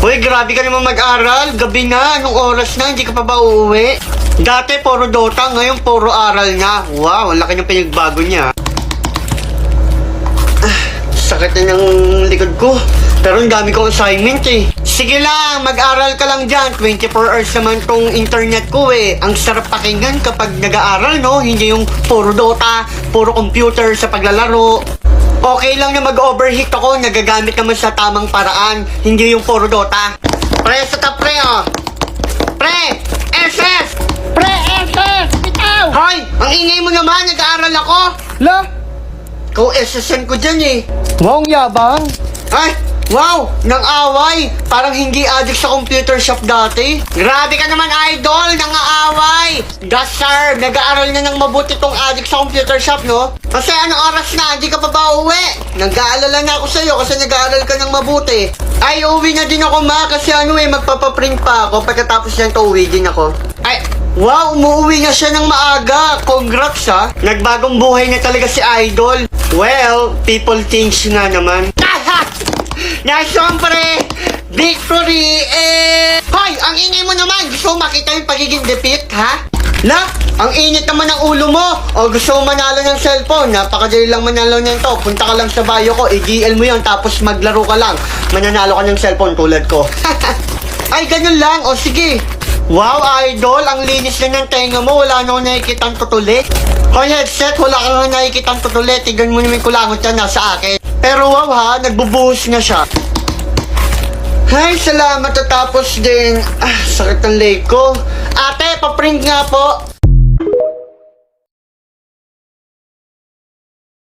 Uy, grabe ka naman mag-aral. Gabi na, anong oras na, hindi ka pa ba uuwi? Dati puro Dota, ngayon puro aral na. Wow, ang laki ng pinagbago niya. Sakit na ng likod ko. Pero ang dami kong assignment eh. Sige lang, mag-aral ka lang dyan. 24 hours naman tong internet ko eh. Ang sarap pakinggan kapag nag-aaral, no? Hindi yung puro Dota, puro computer sa paglalaro. Okay lang na mag-overheat ako, nagagamit naman sa tamang paraan. Hindi yung puro Dota. Pre, sa ka pre oh. Pre, SS! Pre, SS! Bitaw! Hoy, ang ingay mo naman, nag-aaral ako. La? Ikaw SSN ko dyan eh. Wow, ang yabang. Ay, wow, nang away. Parang hindi addict sa computer shop dati. Grabe ka naman, idol, nang aaway. Sir, nag-aaral na ng mabuti tong addict sa computer shop, no? Kasi anong oras na, hindi ka pa ba uwi? Nag-aalala na ako sa'yo kasi nag-aaral ka ng mabuti. Ay, uwi na din ako, ma, kasi magpapaprint pa ako. Pagkatapos yan to, uwi din ako. Ay, wow, umuwi na siya ng maaga. Congrats, ha. Nagbagong buhay na talaga si idol. Well, people change na naman. Na syempre, victory eh! Hoy, ang ingay mo naman! Gusto mo makita yung pagiging defeat, ha? La, ang init naman ng ulo mo! O gusto mo manalo ng cellphone? Napakadali lang manalo nito. Punta ka lang sa bio ko, i-GL mo yun, tapos maglaro ka lang. Mananalo ka ng cellphone tulad ko. Ay, ganun lang. O sige. Wow, idol, ang linis na ng tenga mo. Wala na akong nakikitang tutulit. Hoy, headset, wala kang nakikitang tutulit. Tignan mo naman kulangot yan nasa akin. Pero wow ha, nagbubuhos na siya. Ay, salamat, tatapos din. Sakit ng leg ko. Ate, paprint nga po.